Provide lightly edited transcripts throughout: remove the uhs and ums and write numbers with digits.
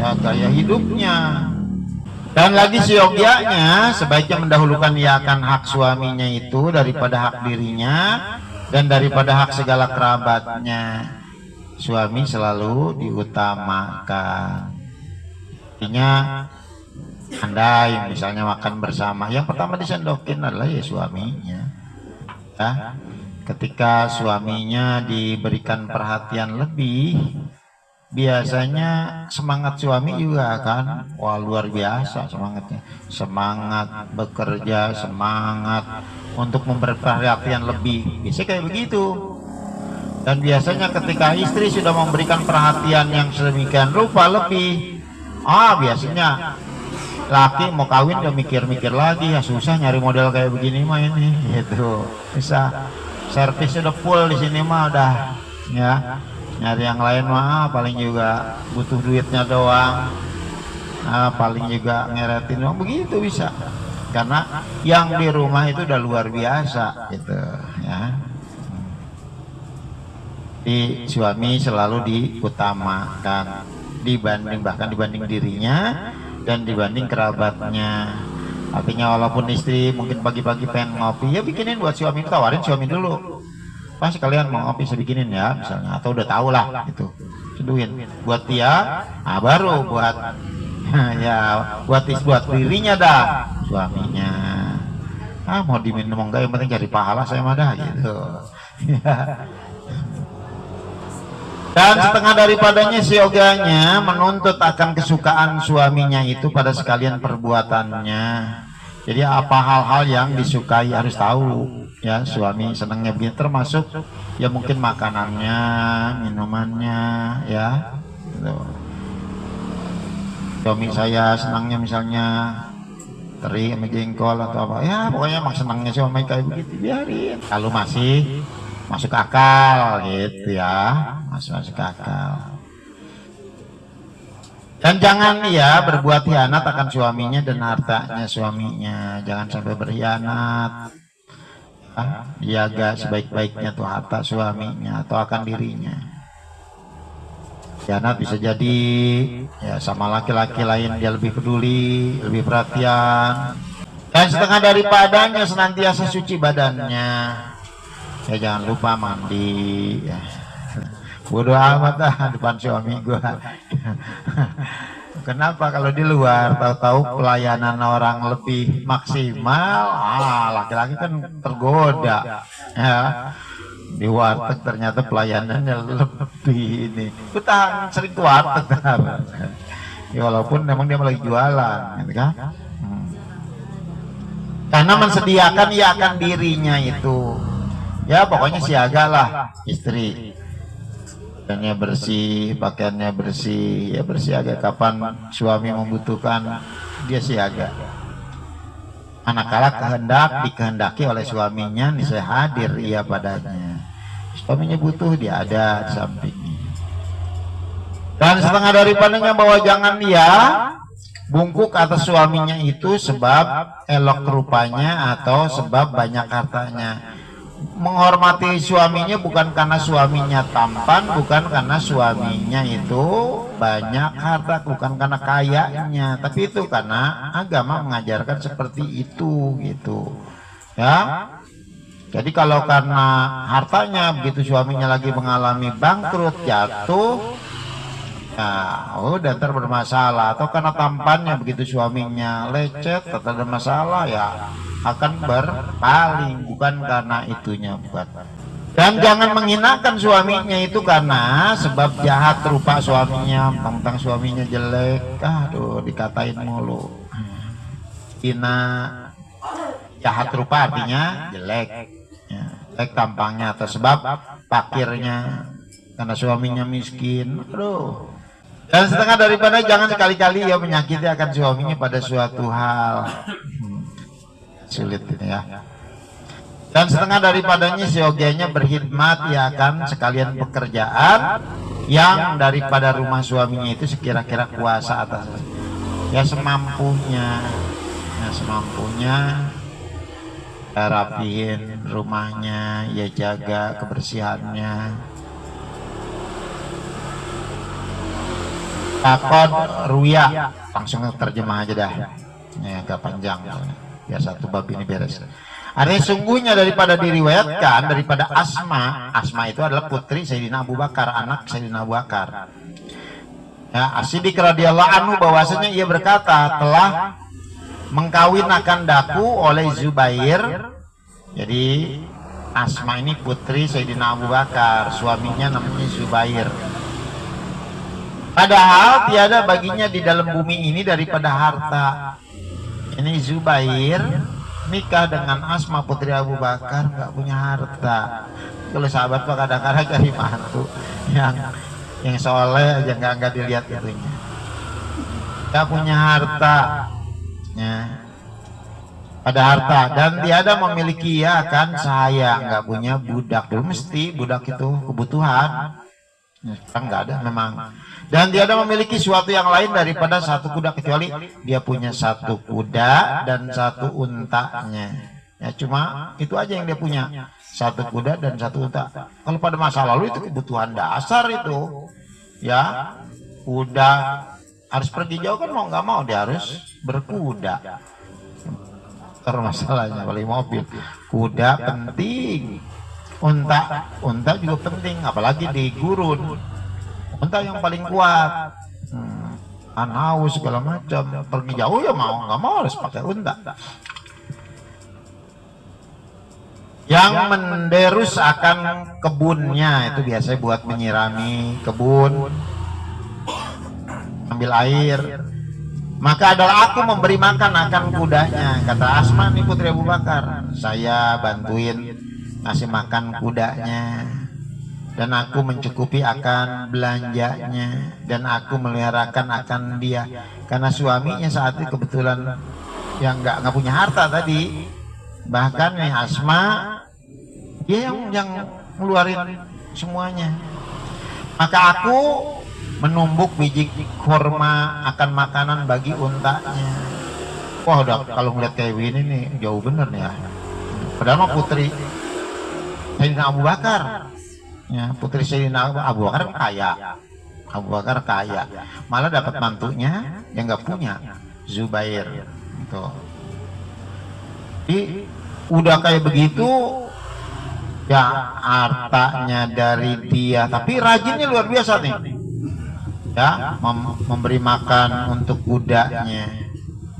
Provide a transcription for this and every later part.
ya gaya hidupnya. Dan lagi seyogyanya sebaiknya mendahulukan ia akan hak suaminya itu daripada hak dirinya dan daripada hak segala kerabatnya. Suami selalu diutamakan. Artinya andai misalnya makan bersama, yang pertama disendokin adalah ya suaminya. Ya, ketika suaminya diberikan perhatian lebih, biasanya semangat suami juga akan wah luar biasa semangatnya, semangat bekerja, semangat untuk memberi perhatian lebih, biasanya kayak begitu. Dan biasanya ketika istri sudah memberikan perhatian yang sedemikian rupa lebih, biasanya laki mau kawin udah mikir-mikir lagi, ya susah nyari model kayak begini mah ini gitu, bisa servis udah full di sini mah udah ya. Nyari yang lain mah paling juga butuh duitnya doang, paling juga ngeretin doang, begitu bisa. Karena yang di rumah itu udah luar biasa gitu ya. Di suami selalu diutamakan bahkan dibanding dirinya dan dibanding kerabatnya. Artinya walaupun istri mungkin pagi-pagi pengen ngopi, ya bikinin buat suami, tawarin suami dulu. Pas kalian mau ngopi saya bikinin ya misalnya, atau udah tahu lah gitu, seduhin buat dia, baru buat ya buat dirinya dah suaminya. Mau diminum enggak yang penting cari pahala saya mah dah gitu. Dan setengah daripadanya sioganya menuntut akan kesukaan suaminya itu pada sekalian perbuatannya. Jadi apa hal-hal yang disukai harus tahu ya, suami senangnya begini, termasuk ya mungkin makanannya, minumannya ya gitu. Suami saya senangnya misalnya teri sama jengkol atau apa ya, pokoknya emang senangnya suami kayak begitu, biarin kalau masih masuk akal gitu ya, masuk akal. Dan jangan ya berbuat khianat akan suaminya dan hartanya suaminya, jangan sampai berkhianat. Jaga sebaik-baiknya tuh harta suaminya atau akan dirinya. Khianat bisa jadi ya sama laki-laki lain dia lebih peduli, lebih perhatian. Dan setengah daripadanya senantiasa suci badannya. Ya jangan lupa mandi ya. Bodoh amat depan suami gua. Kenapa kalau di luar tahu-tahu pelayanan orang lebih maksimal, laki-laki kan tergoda ya. Di warteg ternyata pelayanannya lebih ini. Tahan sering ke warteg ya, walaupun memang dia lagi jualan gitu kan. Karena mensediakan ya akan dirinya itu. Ya pokoknya siagalah istri. Pakaiannya bersih, pakaiannya bersih, ya bersih agak kapan suami membutuhkan dia siaga. Manakala dikehendaki oleh suaminya, niscaya hadir ia padanya. Suaminya butuh, dia ada di sampingnya. Dan setengah daripadanya bahwa jangan dia bungkuk atas suaminya itu sebab elok rupanya atau sebab banyak hartanya. Menghormati suaminya bukan karena suaminya tampan, bukan karena suaminya itu banyak harta, bukan karena kayanya, tapi itu karena agama mengajarkan seperti itu gitu ya. Jadi kalau karena hartanya begitu suaminya lagi mengalami bangkrut, jatuh, nah udah ntar bermasalah. Atau karena tampannya begitu suaminya lecet atau ada masalah, ya akan berpaling, bukan karena itunya, bukan. Dan jangan menghinakan suaminya itu karena sebab jahat rupa suaminya, tentang suaminya jelek, aduh dikatain mulu. Hina, jahat rupa artinya jelek ya, jelek tampangnya atau sebab pakirnya, karena suaminya miskin, aduh. Dan setengah daripada jangan sekali-kali ya menyakiti akan suaminya pada suatu hal. Sulit ini ya. Dan setengah daripadanya seyogianya berkhidmat ya akan sekalian pekerjaan yang daripada rumah suaminya itu sekira-kira kuasa atas ya semampunya, ya rapihin rumahnya, ya jaga kebersihannya. Takon ruya, langsung terjemah aja dah. Ini agak panjang, biar satu bab ini beres. Artinya sungguhnya daripada diriwayatkan daripada Asma, Asma itu adalah putri Sayyidina Abu Bakar, anak Sayyidina Abu Bakar. Ya, As-Siddiq radhiyallahu anhu bahwasanya ia berkata telah mengkawinakan daku oleh Zubair. Jadi Asma ini putri Sayyidina Abu Bakar, suaminya namanya Zubair. Padahal tiada baginya di dalam bumi ini daripada harta. Ini Zubair nikah dengan Asma putri Abu Bakar, nggak punya harta. Kalau sahabat pak kadang-kadang cari mantu yang soleh aja nggak dilihat itunya, nggak punya harta, ya. Pada harta dan tiada memiliki ya kan saya nggak punya budak, dulu mesti budak itu kebutuhan, sekarang nggak ada memang. Dan tiada memiliki suatu yang lain daripada satu kuda kecuali dia punya satu kuda dan satu untanya. Ya cuma itu aja yang dia punya, satu kuda dan satu unta. Kalau pada masa lalu itu kebutuhan dasar itu, ya kuda harus pergi jauh kan mau nggak mau dia harus berkuda. Terus masalahnya beli mobil, kuda penting, unta juga penting, apalagi di gurun. Unta yang paling kuat, haus segala macam, pergi jauh ya mau nggak mau harus pakai unta. Yang menderus akan kebunnya itu biasanya buat menyirami kebun, ambil air. Maka adalah aku memberi makan akan kudanya, kata Asma nih putri Abu Bakar. Saya bantuin ngasih makan kudanya, dan aku mencukupi akan belanjanya, dan aku meliharakan akan dia. Karena suaminya saat itu kebetulan yang nggak punya harta tadi, bahkan nih Asma dia yang ngeluarin semuanya. Maka aku menumbuk biji kurma akan makanan bagi untanya. Wah udah kalau ngeliat kayak gini nih jauh bener nih ya. Padahal mah putri Sayyidina Abu Bakar, ya putri Sayyidina Abu Bakar kaya, Abu Bakar kaya, malah dapat mantunya yang nggak punya, Zubair. Gitu. Jadi udah kayak begitu, ya hartanya dari dia, tapi rajinnya luar biasa nih. Ya, memberi makan untuk kudanya,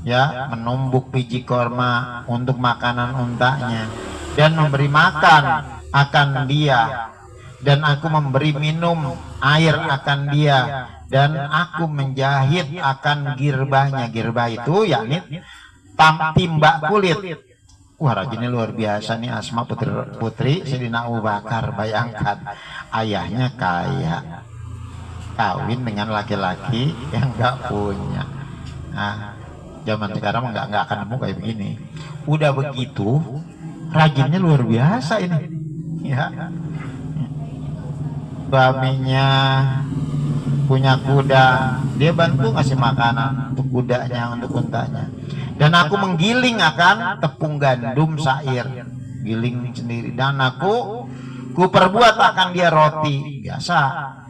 ya, menumbuk biji korma untuk makanan untanya, dan memberi makan akan dia, dan aku memberi minum air akan dia, dan aku menjahit akan girbahnya. Girbah itu yakni timba kulit. Wah rajinnya luar biasa nih Asma putri Sayyidina Abu Bakar. Bayangkan ayahnya kaya, kawin dengan laki-laki yang nggak punya. Nah, zaman sekarang nggak akan nemu kayak begini. Udah begitu, rajinnya luar biasa ini. Ya, suaminya punya kuda, dia bantu ngasih makanan untuk kudanya, untuk untanya. Dan aku menggiling akan tepung gandum sair, giling sendiri. Dan aku perbuat akan dia roti biasa.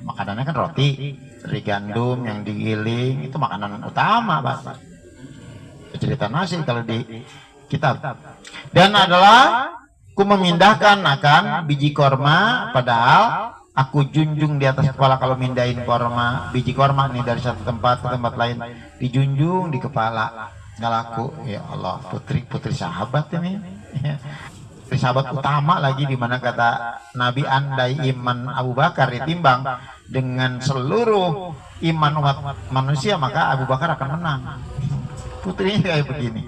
Makanannya kan roti dari gandum yang digiling, itu makanan utama Pak. Cerita nasi kalau di kitab. Dan adalah aku memindahkan akan biji korma, padahal aku junjung di atas kepala. Kalau mindahin korma, biji korma nih dari satu tempat ke tempat lain dijunjung di kepala. Nggak laku, ya Allah, putri sahabat ini. Sahabat utama lagi, dimana kata Nabi andai iman Abu Bakar ditimbang dengan seluruh iman umat manusia maka Abu Bakar akan menang. Putrinya kayak begini.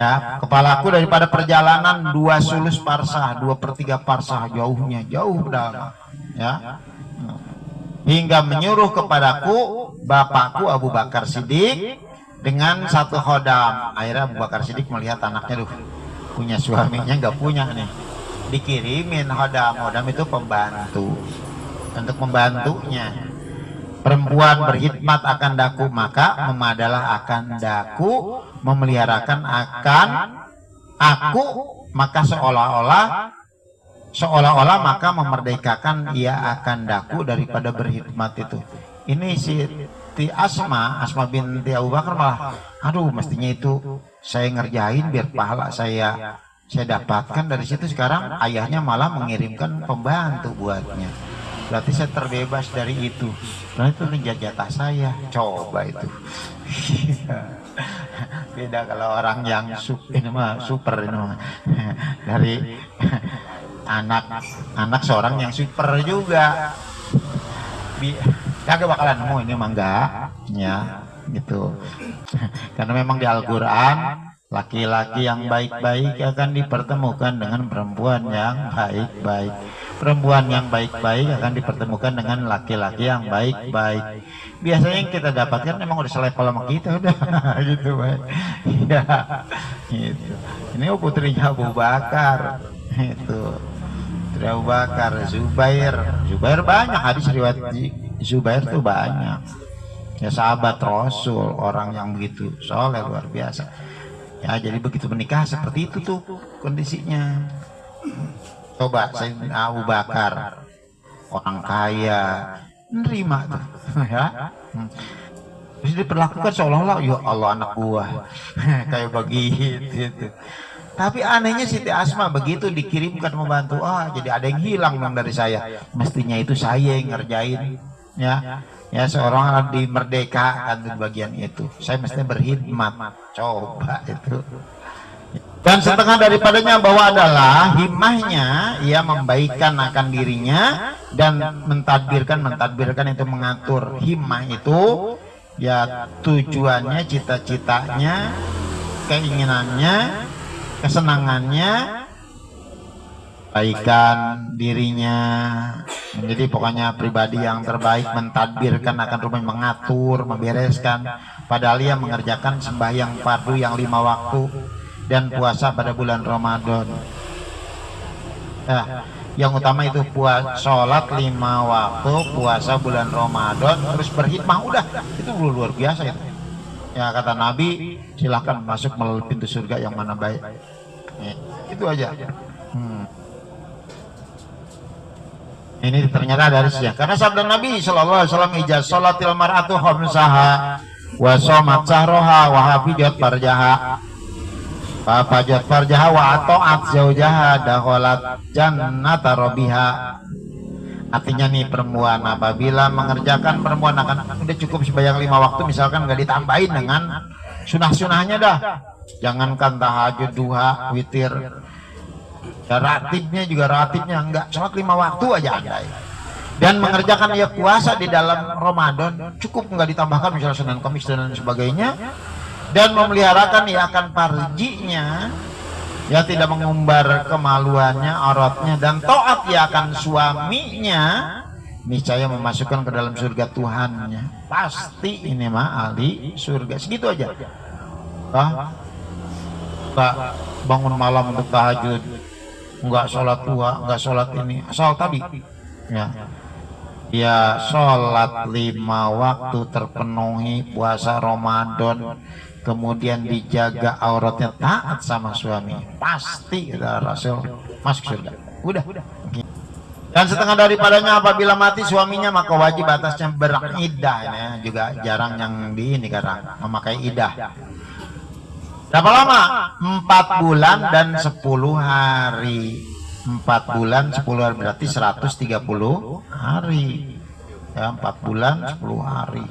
Ya, kepalaku daripada perjalanan 2 sulus parsah, 2/3 parsah jauhnya, jauh dalam. Ya, hingga menyuruh kepadaku bapakku Abu Bakar Siddiq dengan satu khodam. Akhirnya Abu Bakar Siddiq melihat anaknya, punya suaminya nggak punya nih, dikirimin khodam itu pembantu untuk membantunya. Perempuan berkhidmat akan daku, maka memadalah akan daku, memeliharakan akan aku, maka seolah-olah maka memerdekakan ia akan daku daripada berkhidmat itu. ini si Asma binti Abu Bakar malah, aduh mestinya itu saya ngerjain biar pahala saya dapatkan dari situ. Sekarang ayahnya malah mengirimkan pembantu buatnya, berarti saya terbebas dari itu. Nah itu jatah saya, coba itu. Beda kalau orang yang ini mah super ini mah. Dari anak seorang yang super juga. Kagak bakalan nemu ini mah enggak ya gitu. Karena memang di Al-Qur'an laki-laki yang baik-baik akan dipertemukan dengan perempuan yang baik-baik. Perempuan yang baik-baik akan dipertemukan dengan laki-laki yang baik-baik. Biasanya yang kita dapatkan memang udah selevel sama kita udah gitu baik. Ya, gitu. Ini putrinya Abu Bakar itu. Putri Abu Bakar, Zubair banyak hadis riwayat Zubair tuh banyak. Ya sahabat Rasul, orang yang begitu soleh luar biasa. Ya jadi begitu menikah seperti itu tuh kondisinya. Coba Sayyidina Abu Bakar, orang kaya, nerima tuh ya. Terus diperlakukan seolah-olah ya Allah anak buah. Kayak begitu. Tapi anehnya Siti Asma begitu dikirimkan membantu, jadi ada yang hilang dong dari saya. Mestinya itu saya yang ngerjain ya. Ya seorang dimerdekakan di bagian itu. Saya mestinya berkhidmat. Coba itu. Dan setengah daripadanya bahwa adalah himmahnya ia membaikkan akan dirinya dan mentadbirkan itu mengatur. Himmah itu ya tujuannya, cita-citanya, keinginannya, kesenangannya, baikan dirinya menjadi pokoknya pribadi yang terbaik, mentadbirkan akan rumah, mengatur, membereskan. Padahal ia mengerjakan sembahyang fardu yang 5 waktu dan puasa pada bulan Ramadan. Yang utama itu sholat 5 waktu, puasa bulan Ramadan, terus berkhidmah, udah itu luar biasa itu. Ya kata Nabi, silahkan masuk melalui pintu surga yang mana baik. Itu aja. Ini ternyata dari siang. Karena sabda Nabi Shallallahu Alaihi Wasallam, ijaz sholatil mar'atu khamsaha wa shomat sahroha wa hafijat farjaha fajat farjaha wa ato'at zaujaha dakholat jannata robiha. Artinya nih, perempuan apabila mengerjakan, perempuan akan udah cukup sembahyang 5 waktu, misalkan nggak ditambahin dengan sunah-sunahnya dah. Jangankan tahajud, duha, witir, ya, ratibnya enggak, sholat 5 waktu aja ada. Dan mengerjakan ya puasa di dalam Ramadan cukup, nggak ditambahkan misalnya Senin Kamis dan sebagainya. Dan memeliharakan ya akan farjinya, ya tidak mengumbar kemaluannya, auratnya, dan taat ya akan suaminya, niscaya memasukkan ke dalam surga Tuhannya. Pasti ini mah ahli surga. Segitu aja. Nggak bangun malam untuk tahajud, nggak sholat duha, nggak sholat ini, asal tadi ya sholat 5 waktu terpenuhi, puasa Ramadan, kemudian dijaga auratnya, taat sama suami, pasti Rasul masuk surga. Udah. Dan setengah daripadanya apabila mati suaminya, maka wajib atasnya beridah. Ya, juga jarang yang di ini sekarang memakai idah. Berapa lama? 4 bulan dan 10 hari. 4 bulan 10 hari berarti 130 hari. Ya, 4 bulan 10 hari.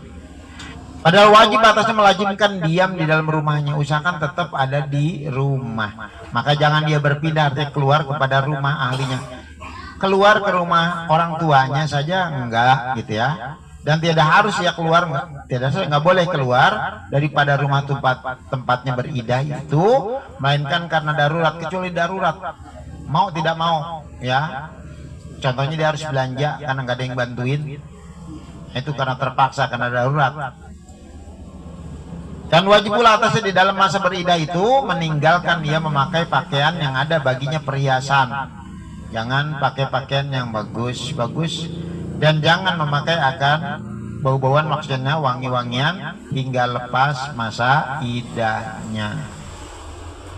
Padahal wajib atasnya melazimkan diam di dalam rumahnya, usahakan tetap ada di rumah. Maka jangan dia berpindah, artinya keluar kepada rumah ahlinya. Keluar ke rumah orang tuanya saja enggak gitu ya. Dan tidak harus ya keluar, nggak boleh keluar daripada rumah tempatnya beridah itu, melainkan karena darurat, kecuali darurat, mau tidak mau ya. Contohnya dia harus belanja karena nggak ada yang bantuin, itu karena terpaksa, karena darurat. Dan wajib pula atasnya di dalam masa beridah itu meninggalkan dia memakai pakaian yang ada baginya perhiasan. Jangan pakai pakaian yang bagus-bagus, dan jangan memakai akan bau-bauan, maksudnya wangi-wangian, hingga lepas masa idahnya.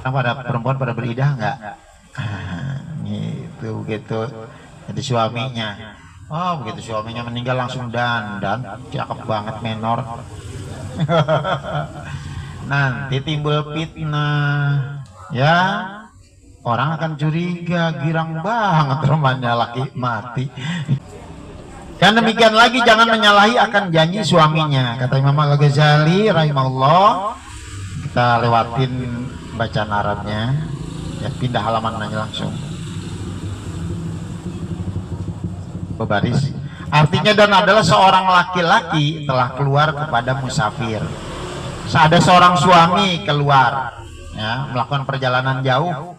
Nah, pada perempuan pada beridah enggak? Gitu. Jadi suaminya, Oh, begitu suaminya meninggal langsung dandan, cakep banget menor. Nanti timbul fitnah, ya orang akan curiga, girang banget rumahnya laki mati. Dan demikian lagi jangan menyalahi akan janji suaminya, kata Imam Al-Ghazali rahimahullah. Kita lewatin bacaan Arabnya, ya pindah halaman aja langsung. Berbaris. Artinya dan adalah seorang laki-laki telah keluar kepada musafir. Ada seorang suami keluar, ya, melakukan perjalanan jauh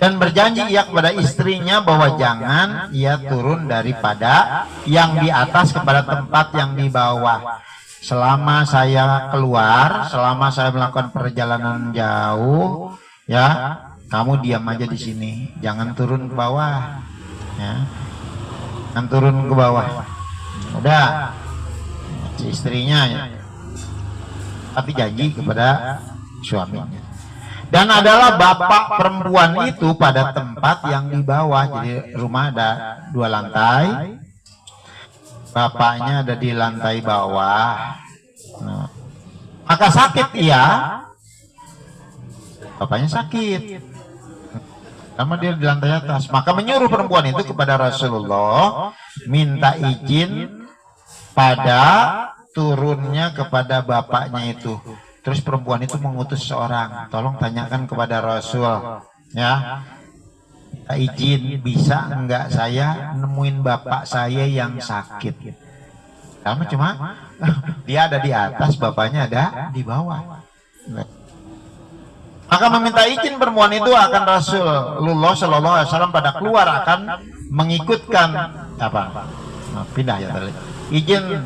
dan berjanji ia kepada istrinya bahwa jangan ia turun daripada yang di atas kepada tempat yang di bawah. Selama saya keluar, selama saya melakukan perjalanan jauh, ya, kamu diam aja di sini, jangan turun ke bawah, ya. Dan turun ke bawah. Udah si istrinya, ya, tapi janji kepada suaminya. Dan adalah bapak perempuan itu pada tempat yang di bawah. Jadi rumah ada 2 lantai, bapaknya ada di lantai bawah. Nah, maka sakit ia, bapaknya sakit sama dia di lantai atas, maka menyuruh perempuan itu kepada Rasulullah minta izin pada turunnya kepada bapaknya itu. Terus perempuan itu mengutus seorang, tolong tanyakan kepada Rasul, ya, minta izin bisa enggak saya nemuin bapak saya yang sakit. Karena cuma dia ada di atas, bapaknya ada di bawah. Maka meminta izin perempuan itu akan Rasulullah Shallallahu Alaihi Wasallam pada keluar akan mengikutkan apa? Nah, pindah ya tadi. Izin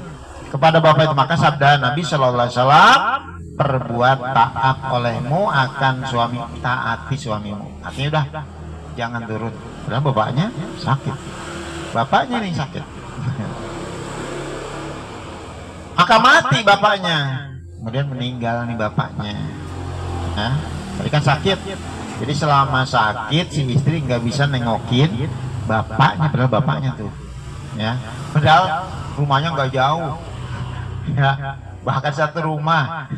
kepada bapak itu, maka sabda Nabi Shallallahu Alaihi Wasallam, perbuat taat olehmu akan suami, taati suamimu. Artinya udah jangan turun. Karena bapaknya sakit, bapaknya nih sakit. Maka mati bapaknya, kemudian meninggal nih bapaknya. Nah, tadi kan sakit, jadi selama sakit si istri nggak bisa nengokin bapaknya, padahal bapaknya tuh, ya, padahal rumahnya nggak jauh, ya, bahkan satu rumah.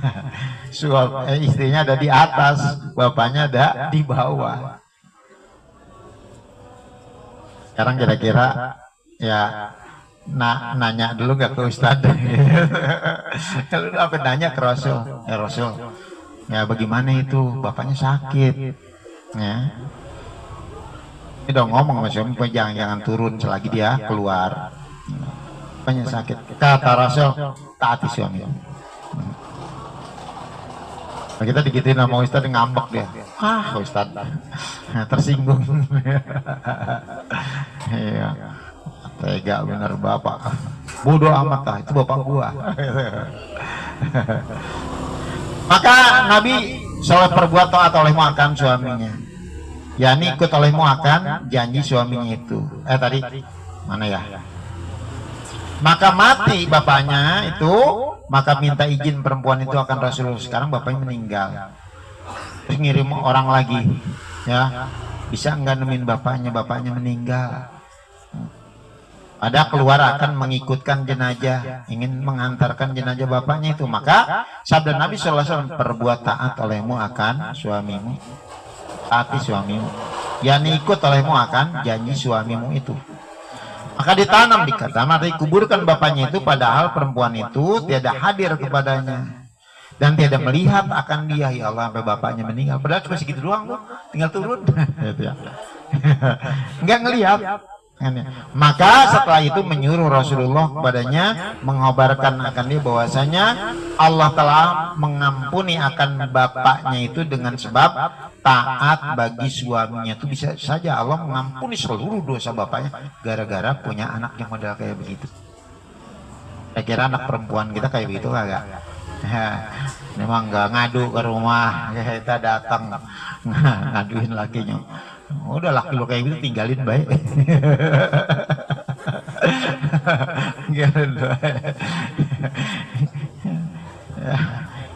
Istrinya ada di atas, bapaknya ada di bawah. Sekarang kira-kira, ya, nanya dulu gak ke Ustadz? Kalau apa nanya ke Rasul, ya Rasul, ya bagaimana itu bapaknya sakit, ya ini dong ngomong sama suami, jangan turun selagi dia keluar, bapaknya sakit. Kata Rasul, taati suami. Nah, kita digituin sama Ustadz, ngambek dia, Ustadz tersinggung. Iya, tega bener bapak, bodoh amat lah, itu bapak gua. Maka Nabi sholat perbuat taat olehmu akan suaminya, yakni ikut olehmu akan janji suaminya itu. Tadi mana ya? Maka mati bapaknya itu, maka minta izin perempuan itu akan Rasulullah. Sekarang bapaknya meninggal, terus ngirim orang lagi, ya, bisa enggak nemuin bapaknya meninggal. Ada keluar akan mengikutkan jenazah, ingin mengantarkan jenazah bapaknya itu. Maka sabda Nabi SAW, perbuat taat olehmu akan suamimu, taati suamimu, yakni ikut olehmu akan janji suamimu itu. Maka ditanam di kata, maka dikuburkan bapaknya itu, padahal perempuan itu tiada hadir kepadanya dan tiada melihat akan dia. Ya Allah, sampai bapaknya meninggal, padahal cuma segitu doang loh, tinggal turun. Enggak ngelihat. Maka setelah itu menyuruh Rasulullah kepadanya, mengabarkan akan dia bahwasanya Allah telah mengampuni akan bapaknya itu dengan sebab taat bagi suaminya. Itu bisa saja Allah mengampuni seluruh dosa bapaknya gara-gara punya anak yang model kayak begitu. Saya kira anak perempuan kita kayak begitu kagak? Memang nggak ngadu ke rumah, kita datang ngaduin lakinya. Udah laki lo kayak gitu tinggalin baik.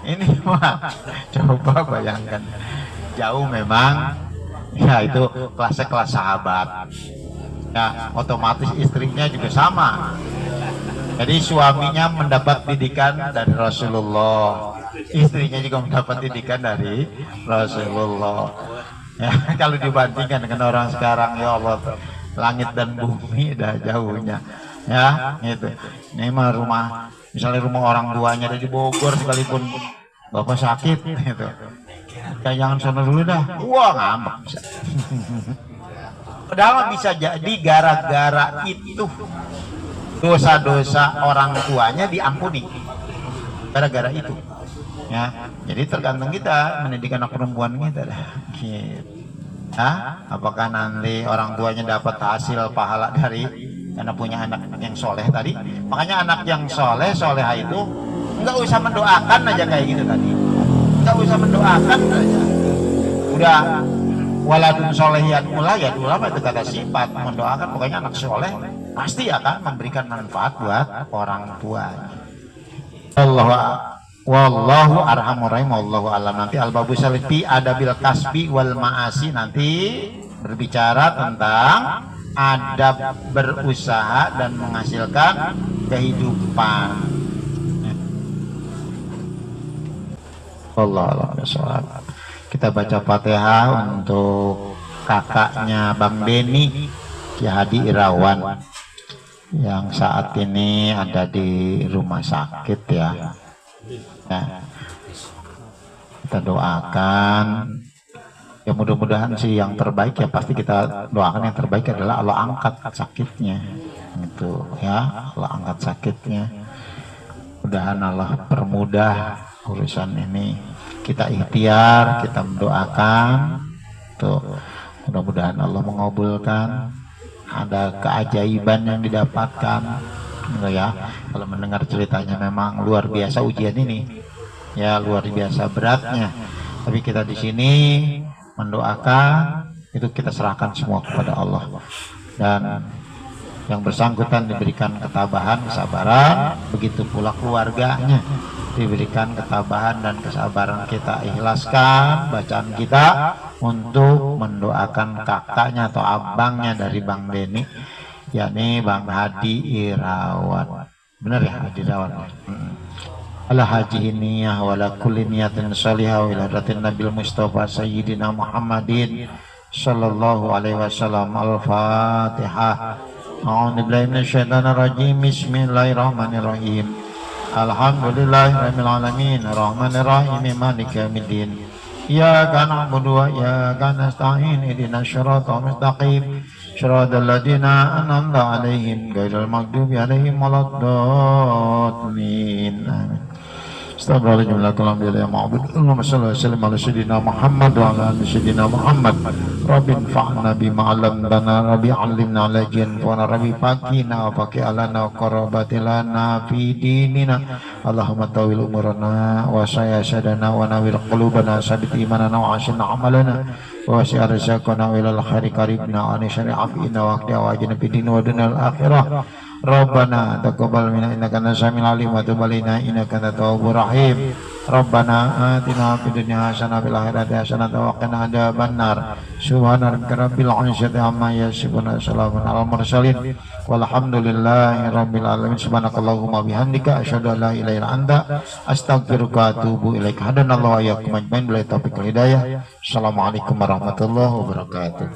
Ini mah coba bayangkan, jauh memang, ya itu kelas sahabat. ya otomatis istrinya juga sama. Jadi suaminya mendapat didikan dari Rasulullah, istrinya juga mendapat didikan dari Rasulullah. Ya, kalau dibandingkan dengan orang sekarang, ya Allah, langit dan bumi dah jauhnya. Ya, gitu. Ini mah rumah, misalnya rumah orang tuanya ada di Bogor sekalipun bapak sakit, gitu. Ya, jangan sana dulu dah. Wah, ngambek. Padahal bisa jadi gara-gara itu dosa-dosa orang tuanya diampuni gara-gara itu, ya. Jadi tergantung kita mendidik anak perempuan kita dah, gitu. Apakah nanti orang tuanya dapat hasil pahala dari karena punya anak yang soleh tadi? Makanya anak yang soleha itu nggak usah mendoakan aja kayak gitu tadi, nggak usah mendoakan aja, udah waladun solehian mulai ya, ulama itu kata sifat mendoakan. Pokoknya anak soleh pasti akan memberikan manfaat buat orang tua. Wallahu arhamur rahim, wallahu alam. Nanti al-babu salifi adabil kasbi wal ma'asi, nanti berbicara tentang adab berusaha dan menghasilkan kehidupan. Wallahu a'lam. Kita baca Fatihah untuk kakaknya Bang Beni, Ki Hadi Irawan, yang saat ini ada di rumah sakit ya. Kita doakan ya, mudah-mudahan sih yang terbaik ya, pasti kita doakan yang terbaik adalah Allah angkat sakitnya gitu ya, Allah angkat sakitnya, mudahan Allah permudah urusan ini. Kita ikhtiar, kita mendoakan tuh, mudah-mudahan Allah mengabulkan, ada keajaiban yang didapatkan. Ya, kalau mendengar ceritanya memang luar biasa ujian ini, ya luar biasa beratnya. Tapi kita di sini mendoakan, itu kita serahkan semua kepada Allah, dan yang bersangkutan diberikan ketabahan, kesabaran, begitu pula keluarganya diberikan ketabahan dan kesabaran. Kita ikhlaskan bacaan kita untuk mendoakan kakaknya atau abangnya dari Bang Beni, yakni Bang Hadi Irawan. Benar ya, Hadi Irawan. Ala haji niyah wala kulli niyatin salihah wa ilahatin Nabil Mustafa Sayyidina Muhammadin sallallahu alaihi wasallam. Al-Fatihah. A'udzu billahi minasyaitonir rajim. Bismillahirrahmanirrahim. Alhamdulillahirabbil alamin arrahmanir rahim maliki yaumiddin. Iyyaka na'budu wa iyyaka nasta'in ihdinas siratal mustaqim siratal ladzina an'amta 'alaihim ghairil maghdubi 'alaihim waladdallin. Amin. Astagfirullahaladzim la ilaha illa ma'bud. Allahumma shalli wa sallim ala sayyidina Muhammad wa ala ali sayyidina Muhammad. Rabbi fa'na bima 'allamtana, rabbi 'allimna lajian wa rabbi faqina wa faqi alana wa qarabatilana fi dinina. Allahumma tawil umurana wa sayyadana wa nawir qulubana sabit imanana wa asyina amalana wa wasi' arzaqana wa ilal khairi qaribna wa nishari afina wa aqdi awajina fi din wa dunal akhirah. Rabbana taqabbal minna innaka antas samiul alim wa tub alaina innaka antat tawwabur rahim. Rabbana atina fid dunya hasanah wa fil akhirati hasanah wa qina adzabannar. Subhana rabbika rabbil izzati amma yasifun wa salamun alal mursalin walhamdulillahi rabbil alamin. Subhanakallahumma bihamdika asyhadu an la ilaha illa anta astaghfiruka wa atubu ilaik. Hadanallahu wa iyyakum ajmain billahi taufiq wal hidayah. Assalamualaikum warahmatullahi wabarakatuh.